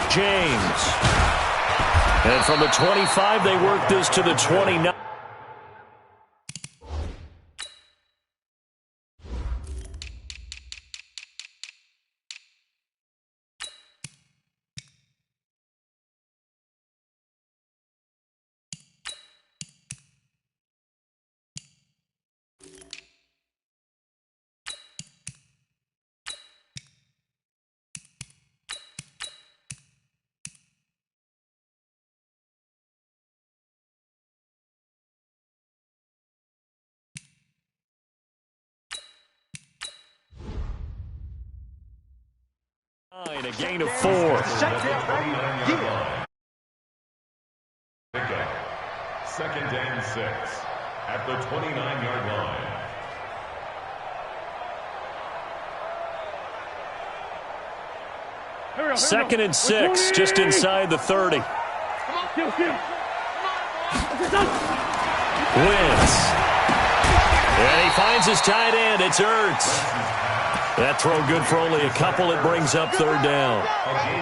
James. And from the 25, they work this to the 29. A gain of 4. Pickup. 2nd and 6 at the 29-yard line. 2nd and 6, just inside the 30. Wins. And he finds his tight end. It's Ertz. That throw good for only a couple. It brings up 3rd down.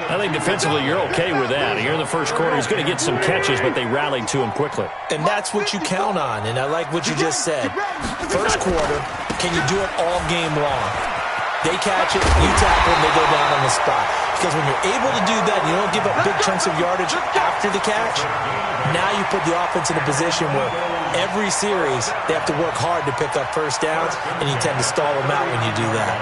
I think defensively you're okay with that. Here in the first quarter, he's going to get some catches, but they rallied to him quickly. And that's what you count on, and I like what you just said. First quarter, can you do it all game long? They catch it, you tackle them, they go down on the spot. Because when you're able to do that, you don't give up big chunks of yardage after the catch, now you put the offense in a position where every series they have to work hard to pick up first downs, and you tend to stall them out when you do that.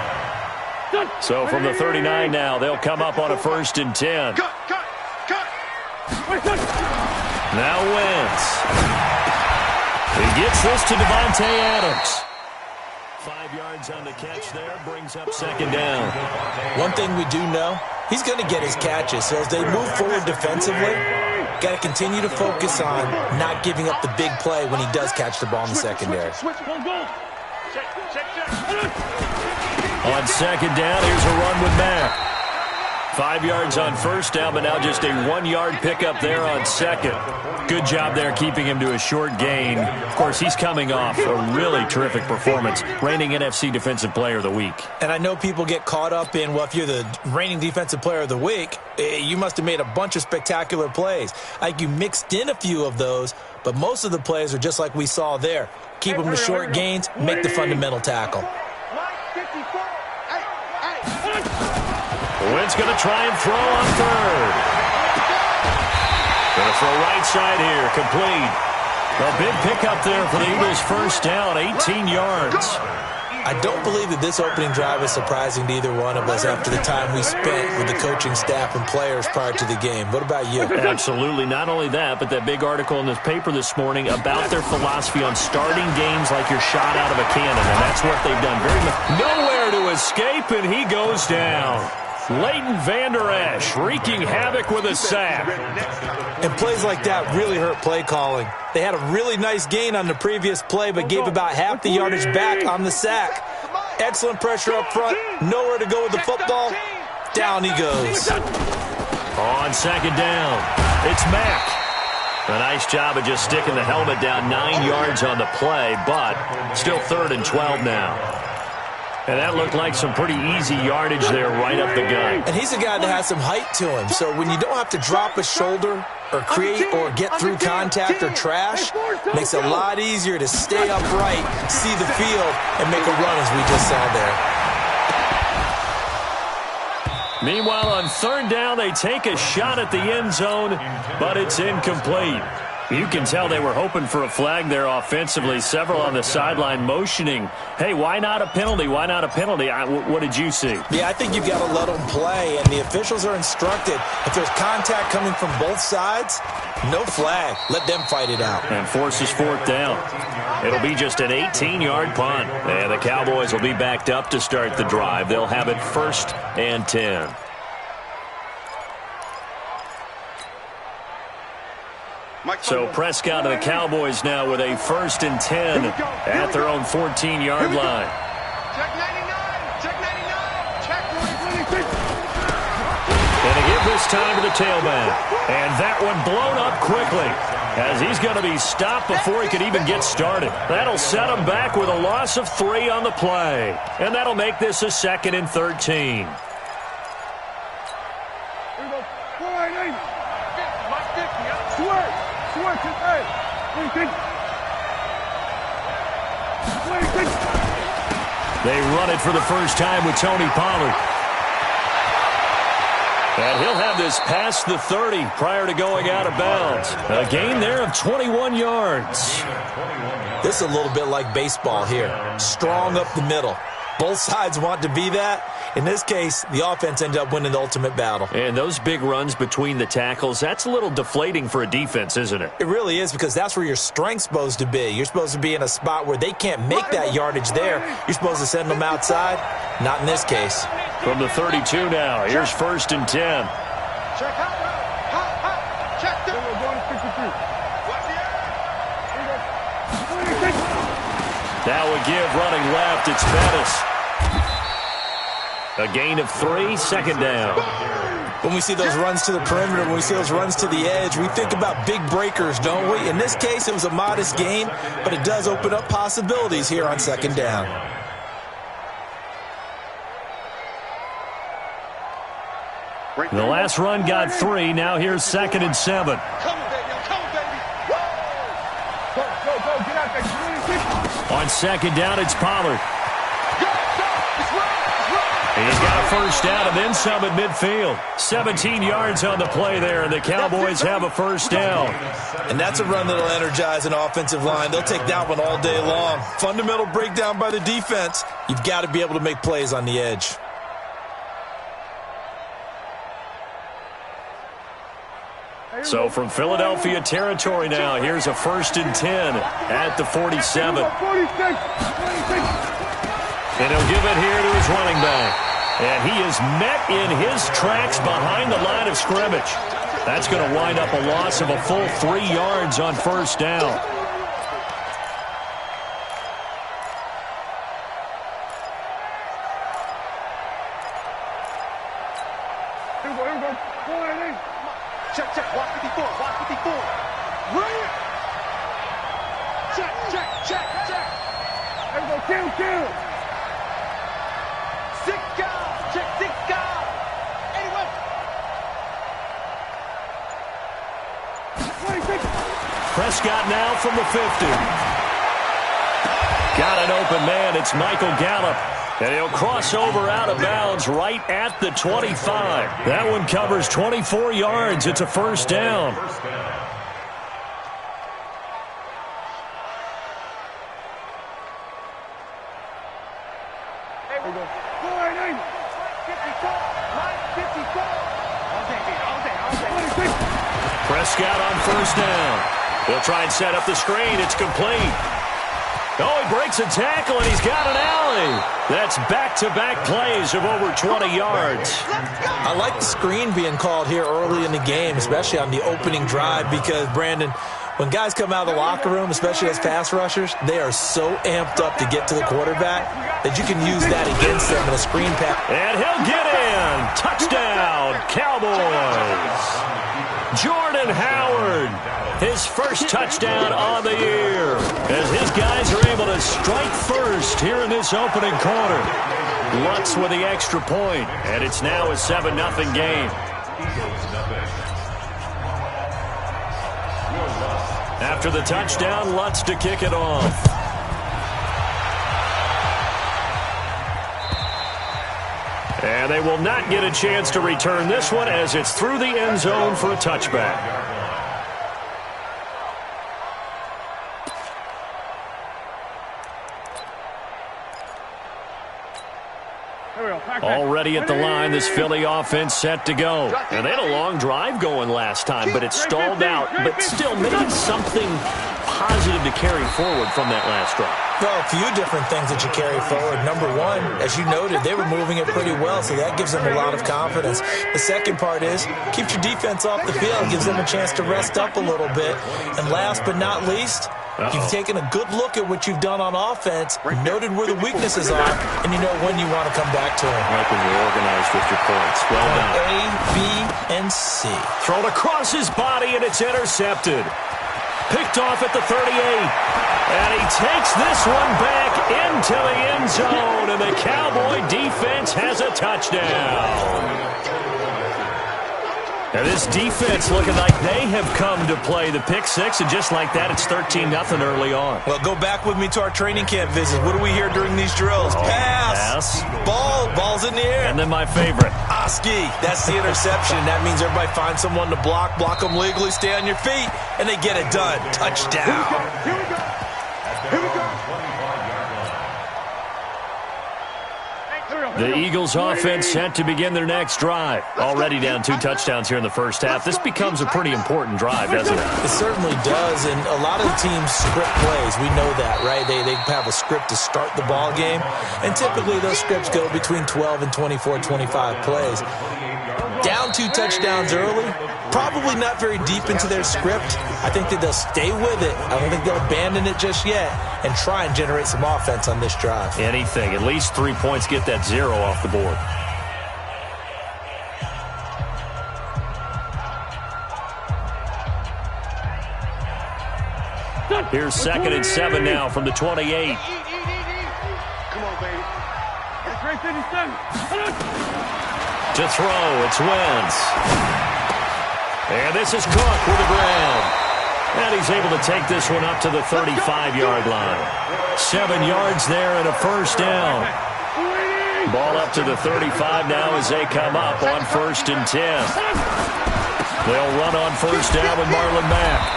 So from the 39 now, they'll come up on a 1st and 10. Now Wentz. He gets this to Devontae Adams. 5 yards on the catch there, brings up 2nd down. One thing we do know, he's going to get his catches. So as they move forward defensively, got to continue to focus on not giving up the big play when he does catch the ball in the secondary. On 2nd down, here's a run with Mack. 5 yards on 1st down, but now just a 1-yard pickup there on 2nd. Good job there keeping him to a short gain. Of course, he's coming off a really terrific performance, reigning NFC Defensive Player of the Week. And I know people get caught up in, well, if you're the reigning Defensive Player of the Week, you must have made a bunch of spectacular plays. Like you mixed in a few of those, but most of the plays are just like we saw there. Keep them to short gains, make the fundamental tackle. Wentz going to try and throw on 3rd. Going to throw right side here, complete. A big pickup there for the Eagles' 1st down, 18 yards. I don't believe that this opening drive is surprising to either one of us after the time we spent with the coaching staff and players prior to the game. What about you? Absolutely. Not only that, but that big article in this paper this morning about their philosophy on starting games like you're shot out of a cannon, and that's what they've done very much. Nowhere to escape, and he goes down. Leighton Vander Esch wreaking havoc with a sack. And plays like that really hurt play calling. They had a really nice gain on the previous play, but gave about half the yardage back on the sack. Excellent pressure up front. Nowhere to go with the football. Down he goes. On 2nd down, it's Mack. A nice job of just sticking the helmet down 9 yards on the play, but still 3rd and 12 now. And that looked like some pretty easy yardage there right up the gut. And he's a guy that has some height to him. So when you don't have to drop a shoulder or create or get through contact or trash, makes it a lot easier to stay upright, see the field, and make a run as we just saw there. Meanwhile, on 3rd down, they take a shot at the end zone, but it's incomplete. You can tell they were hoping for a flag there offensively. Several on the sideline motioning, hey, why not a penalty? Why not a penalty? What did you see? Yeah, I think you've got to let them play, and the officials are instructed. If there's contact coming from both sides, no flag. Let them fight it out. And forces 4th down. It'll be just an 18-yard punt. And the Cowboys will be backed up to start the drive. They'll have it 1st and 10. So Prescott and the Cowboys now with a 1st and 10 at their own 14-yard line. Check 99, check 99, check 126. And they give this time to the tailback. And that one blown up quickly as he's going to be stopped before he could even get started. That'll set him back with a loss of 3 on the play. And that'll make this a 2nd and 13. They run it for the first time with Tony Pollard. And he'll have this past the 30 prior to going out of bounds. A gain there of 21 yards. This is a little bit like baseball here. Strong up the middle. Both sides want to be that. In this case, the offense ended up winning the ultimate battle. And those big runs between the tackles, that's a little deflating for a defense, isn't it? It really is, because that's where your strength's supposed to be. You're supposed to be in a spot where they can't make that yardage there. You're supposed to send them outside. Not in this case. From the 32 now, here's 1st and 10. Check out. Check them. That would give running left. It's Bettis. A gain of 3, 2nd down. When we see those runs to the perimeter, when we see those runs to the edge, we think about big breakers, don't we? In this case, it was a modest gain, but it does open up possibilities here on 2nd down. The last run got 3. Now here's 2nd and 7. On 2nd down, it's Pollard. He's got a first down and then some at midfield. 17 yards on the play there, and the Cowboys have a first down. And that's a run that'll energize an offensive line. They'll take that one all day long. Fundamental breakdown by the defense. You've got to be able to make plays on the edge. So from Philadelphia territory now, here's a 1st and 10 at the 47. And he'll give it here to his running back. And he is met in his tracks behind the line of scrimmage. That's going to wind up a loss of a full 3 yards on 1st down. Check, check, watch 54, watch 54. Right. Check, check, check, check. There we go, kill. Zika, check, Zika. Anyway. Prescott now from the 50. Got an open man. It's Michael Gallup. And he'll cross over out of bounds right at the 25. That one covers 24 yards. It's a first down. Prescott on first down. He'll try and set up the screen. It's complete. Oh, he breaks a tackle, and he's got an alley. That's back-to-back plays of over 20 yards. I like the screen being called here early in the game, especially on the opening drive, because, Brandon, when guys come out of the locker room, especially as pass rushers, they are so amped up to get to the quarterback that you can use that against them in a screen pass. And he'll get in. Touchdown, Cowboys. Jordan Howard, his first touchdown on the year, as his guys are able to strike first here in this opening quarter. Lutz with the extra point, and it's now a 7-0 game. After the touchdown, Lutz to kick it off. And they will not get a chance to return this one as it's through the end zone for a touchback. Already at the line, this Philly offense set to go. And they had a long drive going last time, but it stalled out. But still, maybe something positive to carry forward from that last drive. Well, a few different things that you carry forward. Number one, as you noted, they were moving it pretty well, so that gives them a lot of confidence. The second part is, keeps your defense off the field, gives them a chance to rest up a little bit. And last but not least, you've taken a good look at what you've done on offense, noted where the weaknesses are, and you know when you want to come back to them. Right when you're organized with your points. Well done. A, B, and C. Thrown across his body, and it's intercepted. Picked off at the 38. And he takes this one back into the end zone, and the Cowboy defense has a touchdown. And this defense looking like they have come to play the pick six, and just like that, it's 13-0 early on. Well, go back with me to our training camp visit. What do we hear during these drills? Pass. Ball's in the air. And then my favorite. Oski. That's the interception. That means everybody finds someone to block them legally, stay on your feet, and they get it done. Touchdown. Here we go. Here we go. The Eagles offense set to begin their next drive. Already down 2 touchdowns here in the first half. This becomes a pretty important drive, doesn't it? It certainly does, and a lot of teams script plays. We know that, right? They have a script to start the ball game, and typically those scripts go between 12 and 24, 25 plays. Down 2 touchdowns early, probably not very deep into their script. I think that they'll stay with it. I don't think they'll abandon it just yet and try and generate some offense on this drive. Anything. At least 3 points, get that 0 off the board. Here's 2nd and 7 now from the 28. Come on, baby. It's right 57. To throw, it's Wentz. And this is Cook with the ground. And he's able to take this one up to the 35-yard line. 7 yards there and a first down. Ball up to the 35 now as they come up on 1st and 10. They'll run on 1st down with Marlon Mack.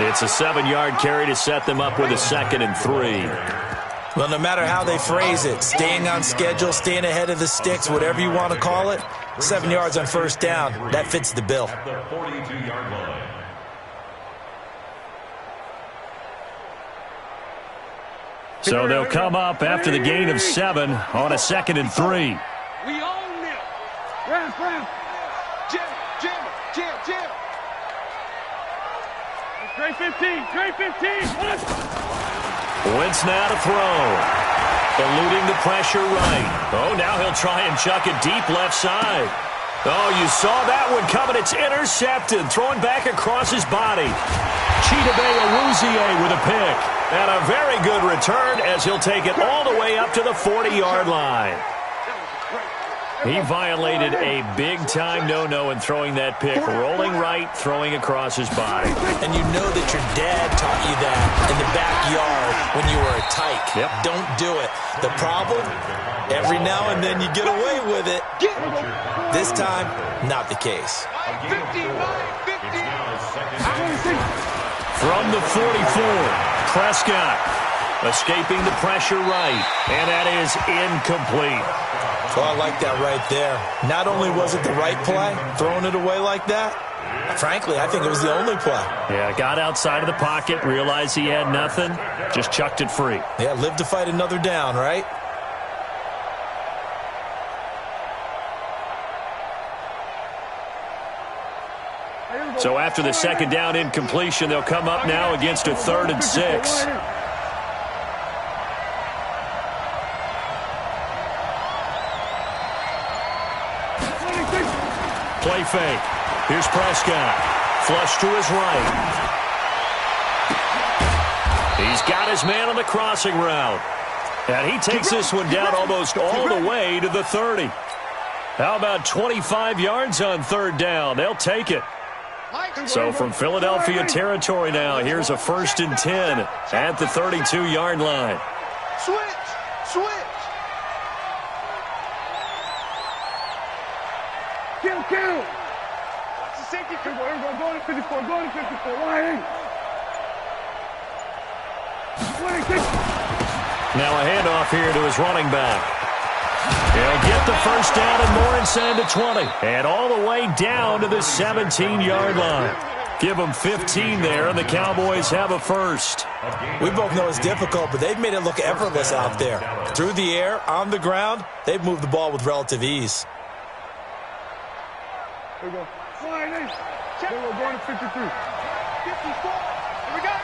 It's a 7-yard carry to set them up with a 2nd and 3. Well, no matter how they phrase it, staying on schedule, staying ahead of the sticks, whatever you want to call it, 7 yards on 1st down, that fits the bill. At the 42-yard line. So they'll come up after the gain of 7 on a 2nd and 3. We own them. Ram. Jim. Great 15. Wentz now to throw. Eluding the pressure right. Oh, now he'll try and chuck it deep left side. Oh, you saw that one coming. It's intercepted. Thrown back across his body. Chidobe Awuzie with a pick. And a very good return as he'll take it all the way up to the 40-yard line. He violated a big-time no-no in throwing that pick. Rolling right, throwing across his body. And you know that your dad taught you that in the backyard when you were a tyke. Yep. Don't do it. The problem, every now and then you get away with it. This time, not the case. From the 44, Prescott escaping the pressure right. And that is incomplete. Oh, I like that right there. Not only was it the right play, throwing it away like that, frankly, I think it was the only play. Yeah, got outside of the pocket, realized he had nothing, just chucked it free. Yeah, live to fight another down, right? So after the 2nd down incompletion, they'll come up now against a 3rd and 6. Play fake. Here's Prescott. Flush to his right. He's got his man on the crossing route. And he takes this one down almost all the way to the 30. How about 25 yards on 3rd down? They'll take it. So from Philadelphia territory now, here's a 1st and 10 at the 32-yard line. Switch. Kill. Watch the safety. Everyone go to 54. Line. Now a handoff here to his running back. He'll get the 1st down and more inside the 20. And all the way down to the 17-yard line. Give them 15 there, and the Cowboys have a 1st. We both know it's difficult, but they've made it look effortless out there. Through the air, on the ground, they've moved the ball with relative ease. Here we go. Slide in. Check. We're going to 53. 54. Here we go.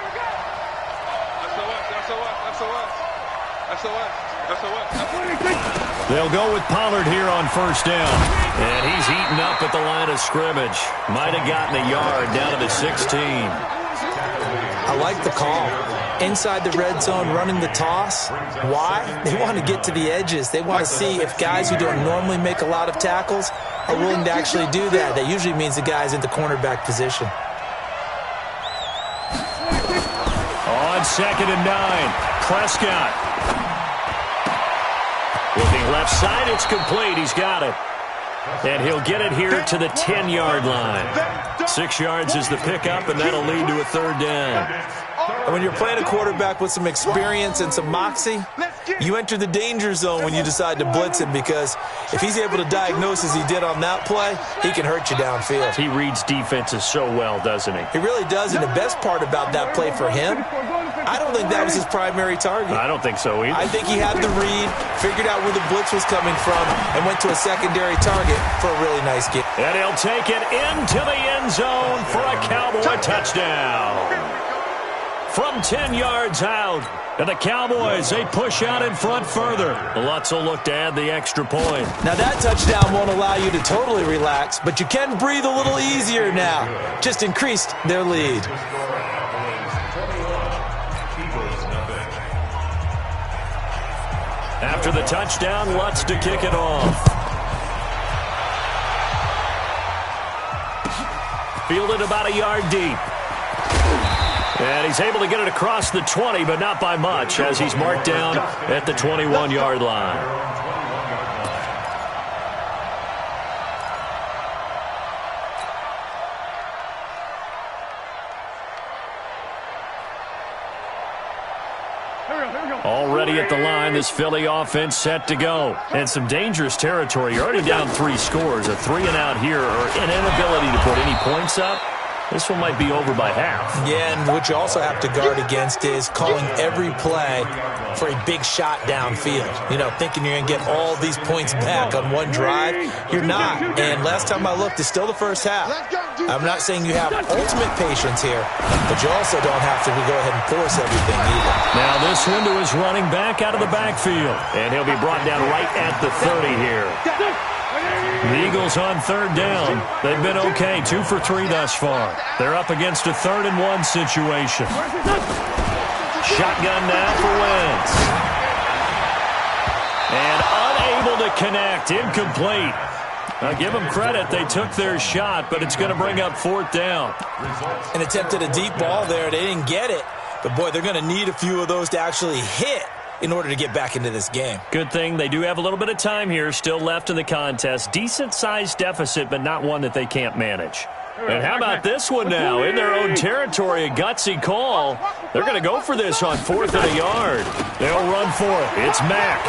They'll go with Pollard here on 1st down. And he's eaten up at the line of scrimmage. Might have gotten a yard down to the 16. I like the call. Inside the red zone, running the toss. Why? They want to get to the edges. They want to see if guys who don't normally make a lot of tackles are willing to actually do that. That usually means the guy's in the cornerback position. On 2nd and 9, Prescott. Looking left side, it's complete. He's got it. And he'll get it here to the 10-yard line. 6 yards is the pickup, and that'll lead to a 3rd down. And when you're playing a quarterback with some experience and some moxie, you enter the danger zone when you decide to blitz him, because if he's able to diagnose as he did on that play, he can hurt you downfield. He reads defenses so well, doesn't he? He really does, and the best part about that play for him, I don't think that was his primary target. I don't think so either. I think he had the read, figured out where the blitz was coming from, and went to a secondary target for a really nice game. And he'll take it into the end zone for a Cowboy touchdown. From 10 yards out, and the Cowboys, they push out in front further. Lutz will look to add the extra point. Now that touchdown won't allow you to totally relax, but you can breathe a little easier now. Just increased their lead. After the touchdown, Lutz to kick it off. Fielded about a yard deep. And he's able to get it across the 20, but not by much, as he's marked down at the 21-yard line. Already at the line, this Philly offense set to go. And some dangerous territory. You're already down 3 scores. A 3-and-out here, or an inability to put any points up. This one might be over by half. Yeah, and what you also have to guard against is calling every play for a big shot downfield. You know, thinking you're going to get all these points back on one drive. You're not. And last time I looked, it's still the first half. I'm not saying you have ultimate patience here, but you also don't have to go ahead and force everything either. Now this one to his running back out of the backfield. And he'll be brought down right at the 30 here. The Eagles on 3rd down. They've been okay, 2 for 3 thus far. They're up against a 3rd-and-1 situation. Shotgun now for Wentz. And unable to connect, incomplete. Now give them credit, they took their shot, but it's going to bring up 4th down. And attempted a deep ball there. They didn't get it. But, boy, they're going to need a few of those to actually hit in order to get back into this game. Good thing they do have a little bit of time here still left in the contest. Decent-sized deficit, but not one that they can't manage. And how about this one now? In their own territory, a gutsy call. They're going to go for this on 4th and a yard. They'll run for it. It's Mack.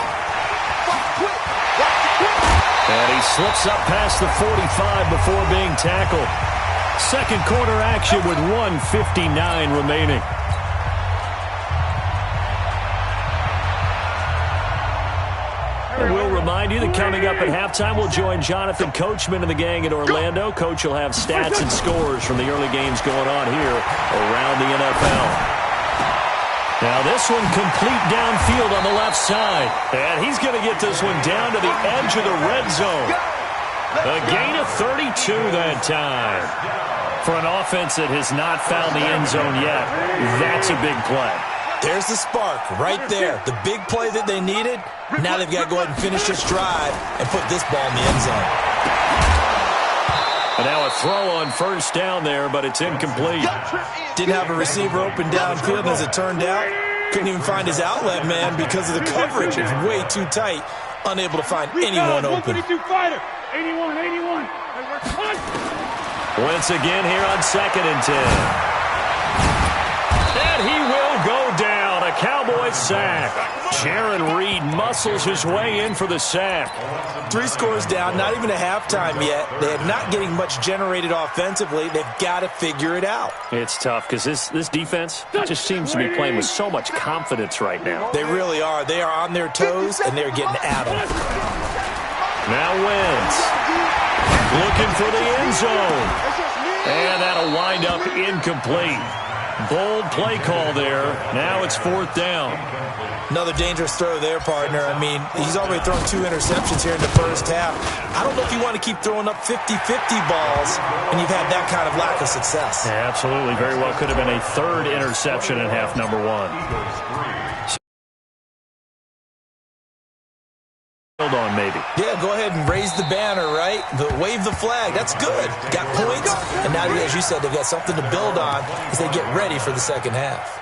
And he slips up past the 45 before being tackled. Second quarter action with 1:59 remaining. And we'll remind you that coming up at halftime, we'll join Jonathan Coachman and the gang in Orlando. Coach will have stats and scores from the early games going on here around the NFL. Now this one complete downfield on the left side. And he's going to get this one down to the edge of the red zone. A gain of 32 that time. For an offense that has not found the end zone yet, that's a big play. There's the spark right there. The big play that they needed. Now they've got to go ahead and finish this drive and put this ball in the end zone. And now a throw on 1st down there, but it's incomplete. Didn't have a receiver open downfield, and as it turned out, couldn't even find his outlet man because of the coverage. It's way too tight. Unable to find anyone open. 81. Once again here on 2nd and 10. And he will go down. A Cowboy sack. Jaron Reed muscles his way in for the sack. 3 scores down, not even a halftime yet. They're not getting much generated offensively. They've got to figure it out. It's tough because this defense just seems to be playing with so much confidence right now. They really are. They are on their toes, and they're getting at them. Now Wentz looking for the end zone. And that'll wind up incomplete. Bold play call there. Now it's 4th down. Another dangerous throw there, partner. I mean, he's already thrown 2 interceptions here in the first half. I don't know if you want to keep throwing up 50-50 balls when you've had that kind of lack of success. Yeah, absolutely. Very well could have been a 3rd interception in half number 1. On maybe. Yeah, go ahead and raise the banner, right? Wave the flag. That's good. Got points, and now, as you said, they've got something to build on as they get ready for the second half.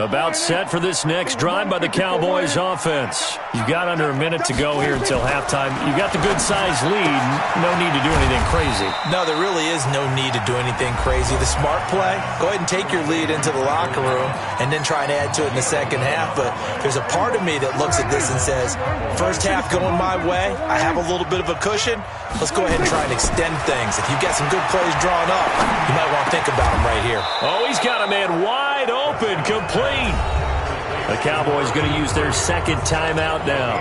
About set for this next drive by the Cowboys offense. You've got under a minute to go here until halftime. You've got the good-sized lead. No need to do anything crazy. No, there really is no need to do anything crazy. The smart play, go ahead and take your lead into the locker room and then try and add to it in the second half. But there's a part of me that looks at this and says, first half going my way, I have a little bit of a cushion. Let's go ahead and try and extend things. If you've got some good plays drawn up, you might want to think about them right here. Oh, he's got a man wide open, complete. The Cowboys going to use their second timeout now,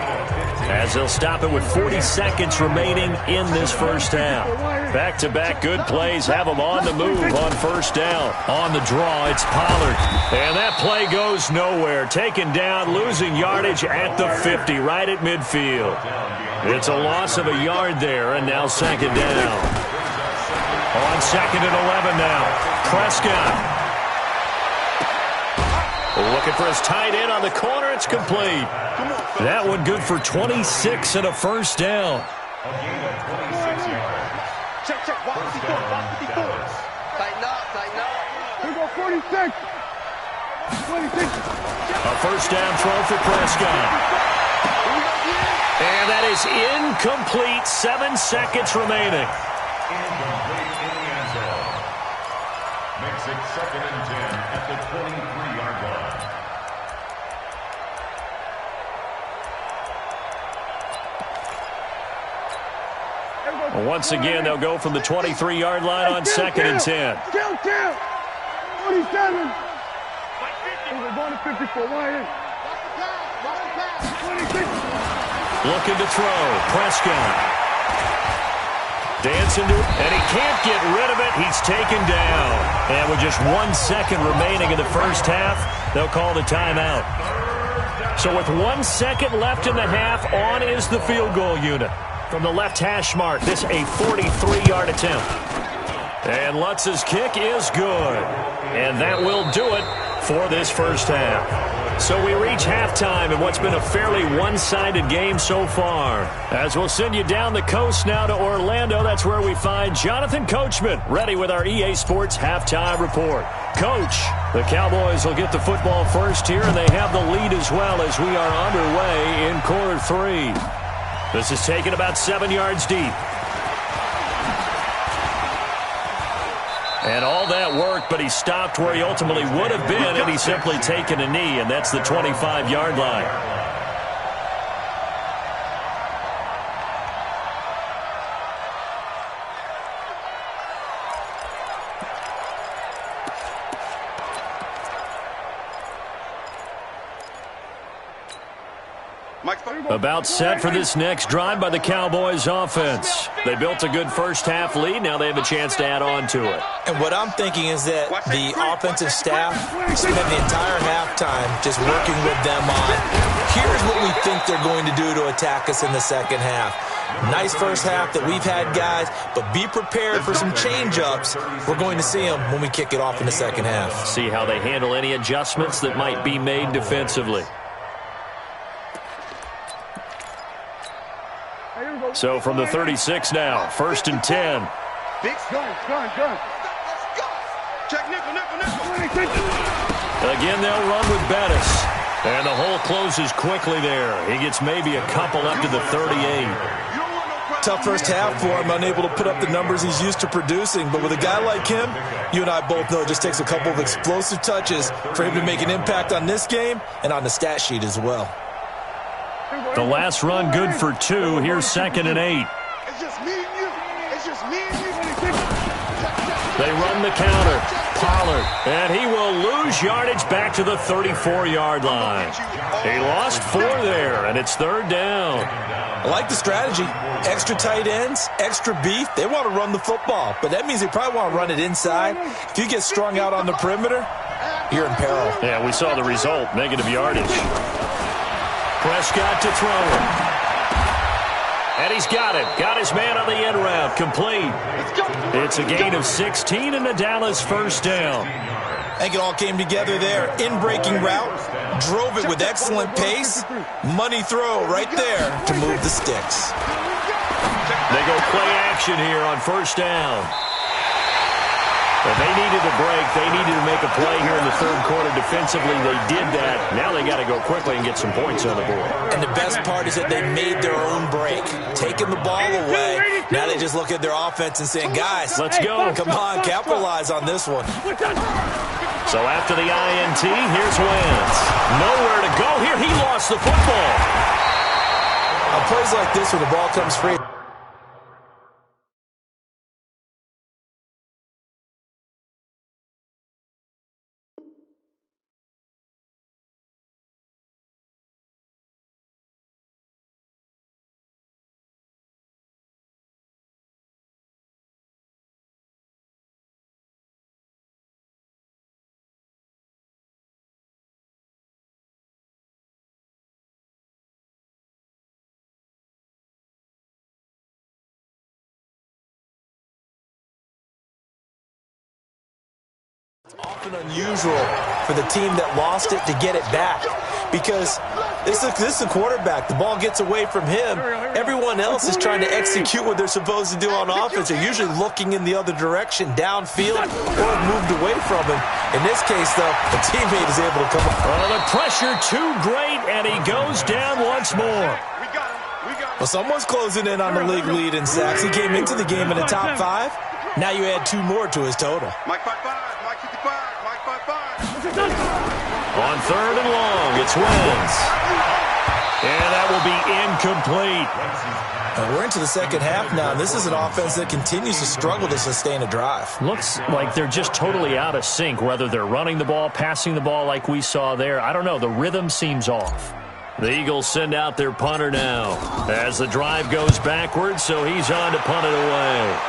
as they'll stop it with 40 seconds remaining in this first half. Back-to-back good plays have them on the move on first down. On the draw, it's Pollard. And that play goes nowhere. Taken down, losing yardage at the 50, right at midfield. It's a loss of a yard there, and now second down. On second and 11 now, Prescott. Looking for his tight end on the corner. It's complete. That one good for 26 and a first down. A gain of 26 yards. Check, check. Watch the before. Watch the before. Tighten up, tighten up. Here we go, 46. 26. A first down throw for Prescott. And that is incomplete. 7 seconds remaining. Incomplete in the end zone. Makes it second and 10 at the 23-yard line. Once again, they'll go from the 23-yard line on second and 10. Count. 47. We're going to 54. Wide in. 26. Looking to throw. Prescott. Dancing to it, and he can't get rid of it. He's taken down. And with just 1 second remaining in the first half, they'll call the timeout. So with 1 second left in the half, on is the field goal unit. From the left hash mark, this a 43-yard attempt. And Lutz's kick is good. And that will do it for this first half. So we reach halftime in what's been a fairly one-sided game so far. As we'll send you down the coast now to Orlando, that's where we find Jonathan Coachman, ready with our EA Sports halftime report. Coach, the Cowboys will get the football first here, and they have the lead as well as we are underway in quarter 3. This is taken about 7 yards deep. And all that worked, but he stopped where he ultimately would have been, and he's simply taken a knee, and that's the 25-yard line. About set for this next drive by the Cowboys offense. They built a good first half lead. Now they have a chance to add on to it. And what I'm thinking is that the offensive staff spent the entire halftime just working with them on, here's what we think they're going to do to attack us in the second half. Nice first half that we've had, guys, but be prepared for some change-ups. We're going to see them when we kick it off in the second half. See how they handle any adjustments that might be made defensively. So from the 36 now, first and 10. Gun. Check nickel. Again, they'll run with Bettis. And the hole closes quickly there. He gets maybe a couple up to the 38. Tough first half for him, unable to put up the numbers he's used to producing. But with a guy like him, you and I both know it just takes a couple of explosive touches for him to make an impact on this game and on the stat sheet as well. The last run good for 2. Here's second and 8. It's just me and you. They run the counter. Pollard. And he will lose yardage back to the 34-yard line. He lost 4 there, and it's third down. I like the strategy. Extra tight ends, extra beef. They want to run the football, but that means they probably want to run it inside. If you get strung out on the perimeter, you're in peril. Yeah, we saw the result. Negative yardage. Prescott to throw it. And he's got it. Got his man on the end route. Complete. It's a gain of 16 and a Dallas first down. I think it all came together there. In-breaking route. Drove it with excellent pace. Money throw right there to move the sticks. They go play action here on first down. But they needed a break. They needed to make a play here in the third quarter. Defensively, they did that. Now they got to go quickly and get some points on the board. And the best part is that they made their own break. Taking the ball away. Now they just look at their offense and saying, guys, let's go. Come on, capitalize on this one. So after the INT, here's Wentz. Nowhere to go here. He lost the football. On plays like this when the ball comes free. It's often unusual for the team that lost it to get it back because this is the quarterback. The ball gets away from him. Everyone else is trying to execute what they're supposed to do on offense. They're usually looking in the other direction, downfield, or moved away from him. In this case, though, the teammate is able to come up. Well, the pressure too great, and he goes down once more. Well, someone's closing in on the league lead in sacks. He came into the game in the top 5. Now you add 2 more to his total. Mike 5-5, Mike 55, Mike 5-5. On third and long, it's Wentz. And that will be incomplete. And we're into the second half now. This is an offense that continues to struggle to sustain a drive. Looks like they're just totally out of sync, whether they're running the ball, passing the ball like we saw there. I don't know. The rhythm seems off. The Eagles send out their punter now as the drive goes backwards, so he's on to punt it away.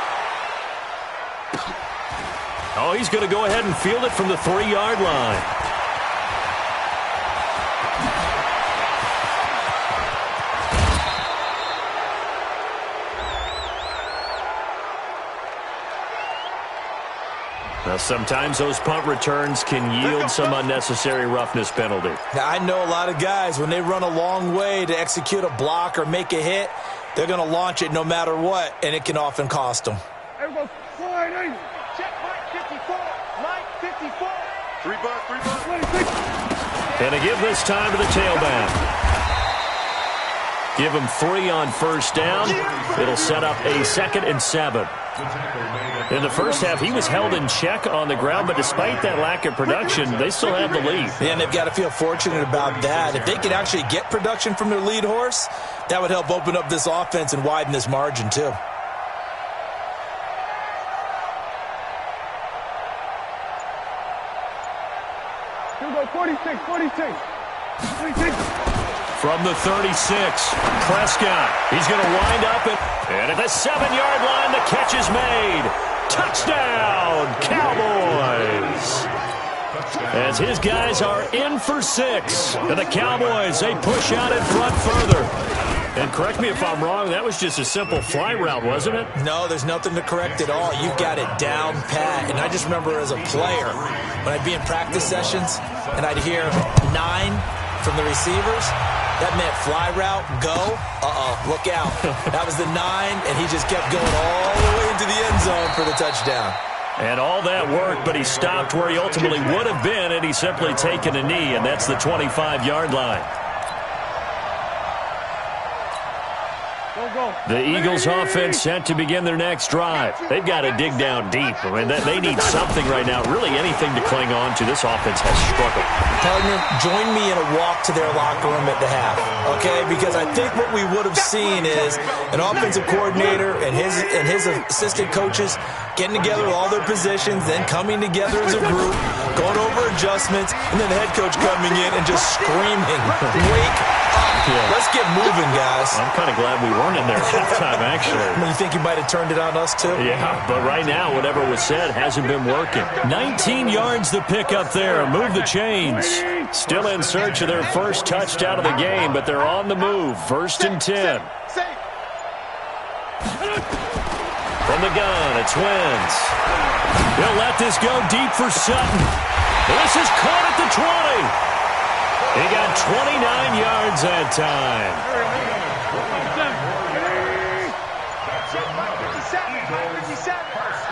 Oh, he's going to go ahead and field it from the 3-yard line. Now, sometimes those punt returns can yield some unnecessary roughness penalty. Now, I know a lot of guys, when they run a long way to execute a block or make a hit, they're going to launch it no matter what, and it can often cost them. Everybody, slide in. Check Mike 54. Mike 54. 3 bucks. And to give this time to the tailback. Give him 3 on first down. It'll set up a 2nd and 7. In the first half, he was held in check on the ground, but despite that lack of production, they still have the lead. And they've got to feel fortunate about that. If they could actually get production from their lead horse, that would help open up this offense and widen this margin, too. Here we go, 46. From the 36, Prescott. He's going to wind up and at the 7-yard line, the catch is made. Touchdown, Cowboys. As his guys are in for 6. And the Cowboys, they push out in front further. And correct me if I'm wrong, that was just a simple fly route, wasn't it? No, there's nothing to correct at all. You got it down pat. And I just remember as a player, when I'd be in practice sessions and I'd hear 9 from the receivers, that meant fly route, go, look out. That was the 9, and he just kept going all the way into the end zone for the touchdown. And all that worked, but he stopped where he ultimately would have been, and he's simply taken a knee, and that's the 25-yard line. The Eagles offense set to begin their next drive. They've got to dig down deep. I mean, they need something right now, really anything to cling on to. This offense has struggled. Partner, join me in a walk to their locker room at the half, okay? Because I think what we would have seen is an offensive coordinator and his assistant coaches getting together with all their positions, then coming together as a group, going over adjustments, and then the head coach coming in and just screaming, wake up. Yeah. Let's get moving, guys. I'm kind of glad we weren't in there at halftime, actually. You think you might have turned it on us, too? Yeah, but right now, whatever was said hasn't been working. 19 yards the pick up there. Move the chains. Still in search of their first touchdown of the game, but they're on the move. 1st and 10. From the gun, it's Wentz. He'll let this go deep for Sutton. This is caught at the 20. He got 29 yards that time. 57.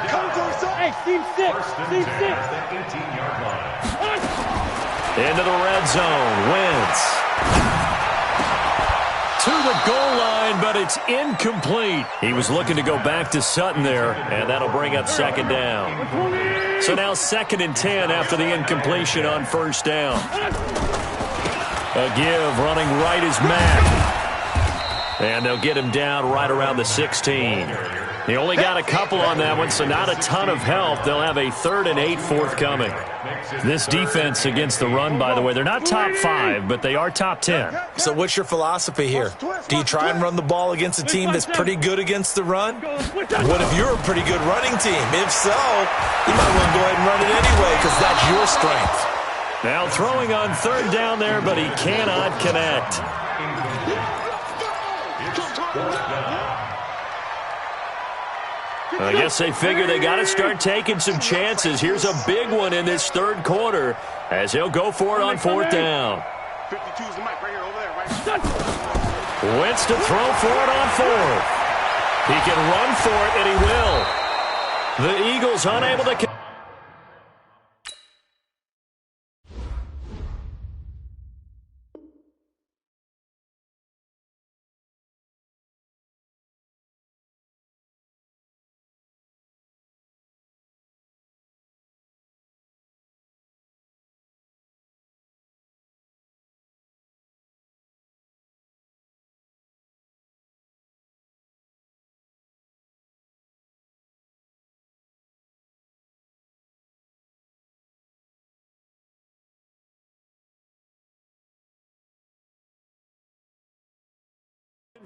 Come to us. Hey, Steve 6. Steve 6. Into the red zone. Wentz. To the goal line, but it's incomplete. He was looking to go back to Sutton there, and that'll bring up second down. So now 2nd and 10 after the incompletion on first down. A give, running right is Mack. And they'll get him down right around the 16. He only got a couple on that one, so not a ton of help. They'll have a 3rd and 8 forthcoming. This defense against the run, by the way, they're not top 5, but they are top 10. So what's your philosophy here? Do you try and run the ball against a team that's pretty good against the run? What if you're a pretty good running team? If so, you might want to go ahead and run it anyway because that's your strength. Now throwing on 3rd down there, but he cannot connect. I guess they figure they got to start taking some chances. Here's a big one in this 3rd quarter as he'll go for it on 4th down. 52's the mic right here, over there, right? Wentz to throw for it on 4th. He can run for it, and he will. The Eagles unable to...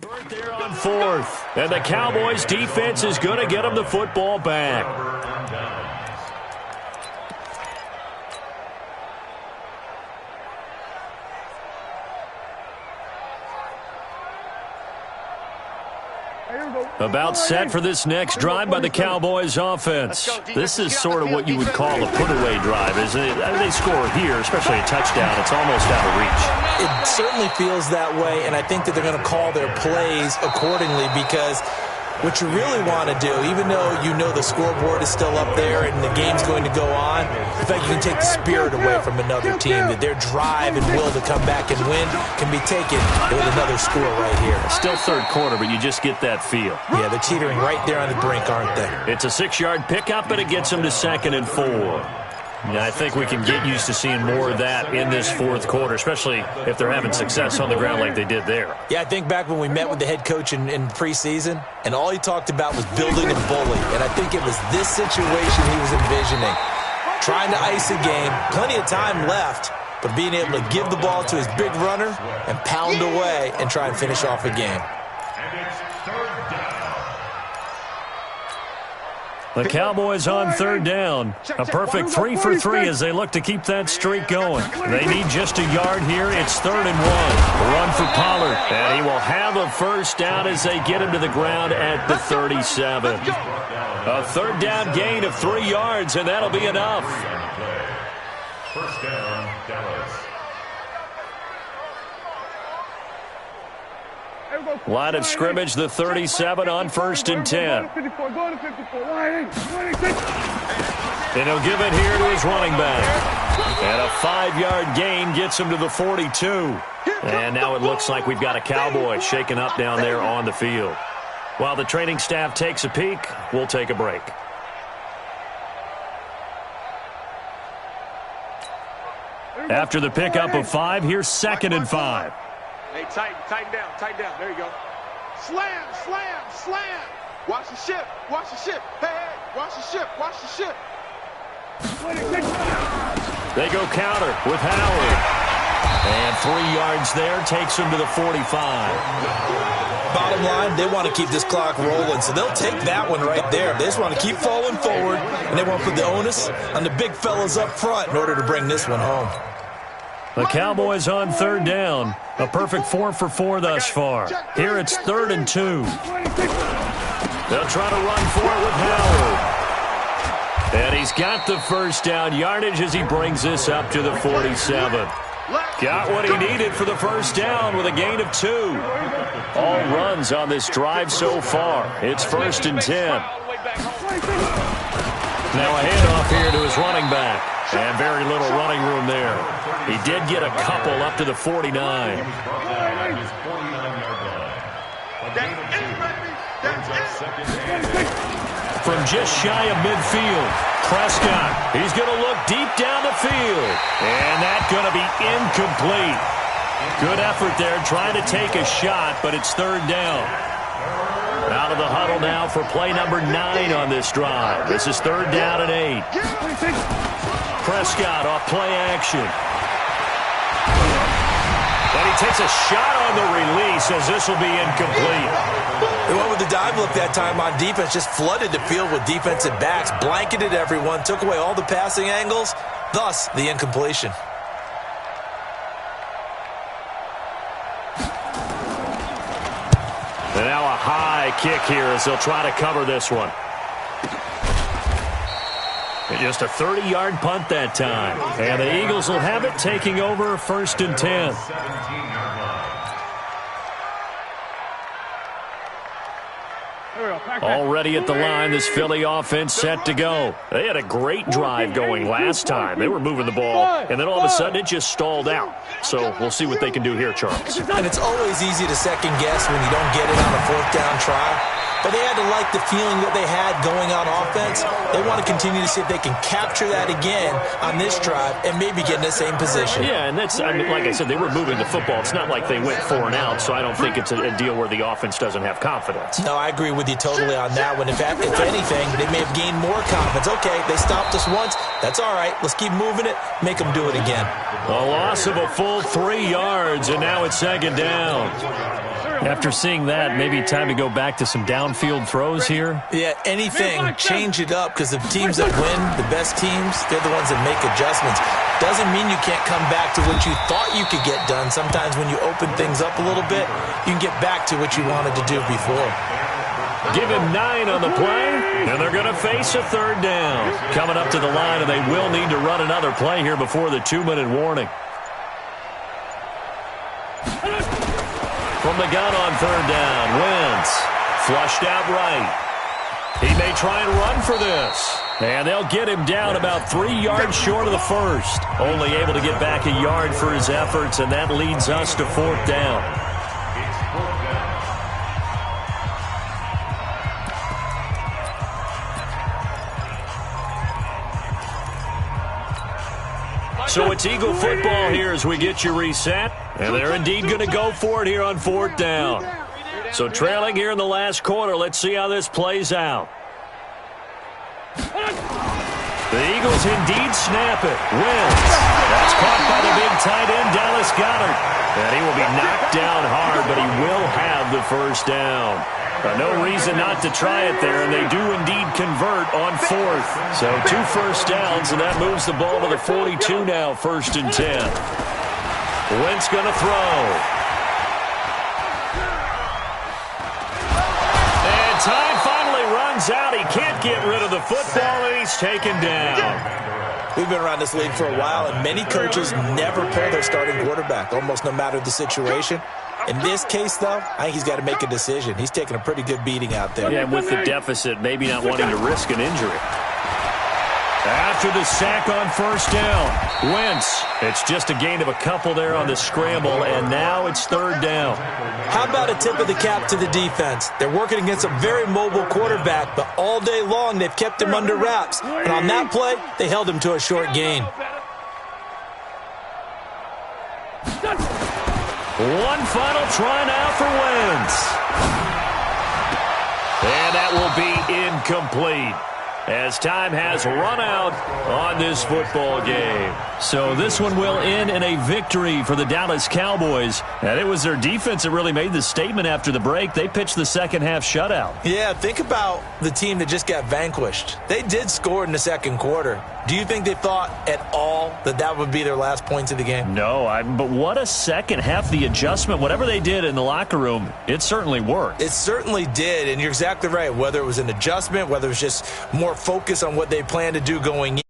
Convert there on 4th. And the Cowboys defense is going to get them the football back. About set for this next drive by the Cowboys offense. This is sort of what you would call a put-away drive, isn't it? They score here, especially a touchdown. It's almost out of reach. It certainly feels that way, and I think that they're going to call their plays accordingly because what you really want to do, even though you know the scoreboard is still up there and the game's going to go on, in fact, you can take the spirit away from another team, that their drive and will to come back and win can be taken with another score right here. Still 3rd quarter, but you just get that feel. Yeah, they're teetering right there on the brink, aren't they? It's a 6-yard pickup, and it gets them to 2nd and 4. Yeah, I think we can get used to seeing more of that in this 4th quarter, especially if they're having success on the ground like they did there. Yeah, I think back when we met with the head coach in preseason, and all he talked about was building a bully. And I think it was this situation he was envisioning. Trying to ice a game, plenty of time left, but being able to give the ball to his big runner and pound away and try and finish off a game. The Cowboys on 3rd down. A perfect 3 for 3 as they look to keep that streak going. They need just a yard here. It's 3rd and 1. The run for Pollard. And he will have a first down as they get him to the ground at the 37. A 3rd down gain of 3 yards, and that'll be enough. First down, Dallas. Line of scrimmage, the 37 on 1st and 10. And he'll give it here to his running back. And a 5-yard gain gets him to the 42. And now it looks like we've got a Cowboy shaken up down there on the field. While the training staff takes a peek, we'll take a break. After the pickup of 5, here's 2nd and 5. Hey, tighten down. There you go. Slam. Watch the ship. Hey, watch the ship. They go counter with Howard. And 3 yards there takes him to the 45. Bottom line, they want to keep this clock rolling, so they'll take that one right there. They just want to keep falling forward, and they want to put the onus on the big fellas up front in order to bring this one home. The Cowboys on 3rd down. A perfect 4 for 4 thus far. Here it's 3rd and 2. They'll try to run for it with Howard. And he's got the first down yardage as he brings this up to the 47. Got what he needed for the first down with a gain of 2. All runs on this drive so far. It's 1st and 10. Now a handoff here to his running back. And very little running room there. He did get a couple up to the 49. From just shy of midfield, Prescott, he's going to look deep down the field. And that's going to be incomplete. Good effort there trying to take a shot, but it's 3rd down. Out of the huddle now for play number 9 on this drive. This is 3rd down and 8. Prescott off play action. And he takes a shot on the release as this will be incomplete. They went with the dive look that time on defense, just flooded the field with defensive backs, blanketed everyone, took away all the passing angles, thus the incompletion. And now a high kick here as they'll try to cover this one. And just a 30-yard punt that time. And the Eagles will have it, taking over 1st and 10. Already at the line, this Philly offense set to go. They had a great drive going last time. They were moving the ball, and then all of a sudden it just stalled out. So we'll see what they can do here, Charles. And it's always easy to second guess when you don't get it on a 4th down try. But they had to like the feeling that they had going on offense. They want to continue to see if they can capture that again on this drive and maybe get in the same position. Yeah, and that's, I mean, like I said, they were moving the football. It's not like they went 4 and out, so I don't think it's a deal where the offense doesn't have confidence. No, I agree with you totally on that one. In fact, if anything, they may have gained more confidence. Okay, they stopped us once. That's all right. Let's keep moving it. Make them do it again. A loss of a full 3 yards, and now it's 2nd down. After seeing that, maybe time to go back to some downfield throws here. Yeah, anything. Change it up, because the teams that win, the best teams, they're the ones that make adjustments. Doesn't mean you can't come back to what you thought you could get done. Sometimes when you open things up a little bit, you can get back to what you wanted to do before. Give him 9 on the play, and they're going to face a 3rd down. Coming up to the line, and they will need to run another play here before the 2-minute warning. From the gun on 3rd down, Wentz flushed out right. He may try and run for this. And they'll get him down about 3 yards short of the first. Only able to get back a yard for his efforts, and that leads us to 4th down. So it's Eagle football here as we get you reset. And they're indeed going to go for it here on 4th down. So trailing here in the last quarter. Let's see how this plays out. The Eagles indeed snap it. Wins. That's caught by the big tight end, Dallas Goedert. And he will be knocked down hard, but he will have the first down. No reason not to try it there, and they do indeed convert on 4th. So 2 first downs, and that moves the ball to the 42 now, 1st and 10. Wentz going to throw. And time finally runs out. He can't get rid of the football, and he's taken down. We've been around this league for a while, and many coaches never pull their starting quarterback, almost no matter the situation. In this case, though, I think he's got to make a decision. He's taking a pretty good beating out there. Yeah, with the deficit, maybe not wanting to risk an injury. After the sack on 1st down, Wentz. It's just a gain of a couple there on the scramble, and now it's 3rd down. How about a tip of the cap to the defense? They're working against a very mobile quarterback, but all day long they've kept him under wraps. And on that play, they held him to a short gain. One final try now for Wentz. And that will be incomplete, as time has run out on won this football game. So this one will end in a victory for the Dallas Cowboys. And it was their defense that really made the statement after the break. They pitched the second-half shutout. Yeah, think about the team that just got vanquished. They did score in the second quarter. Do you think they thought at all that that would be their last points of the game? No, but what a second half. The adjustment, whatever they did in the locker room, it certainly worked. It certainly did, and you're exactly right. Whether it was an adjustment, whether it was just more focus on what they planned to do going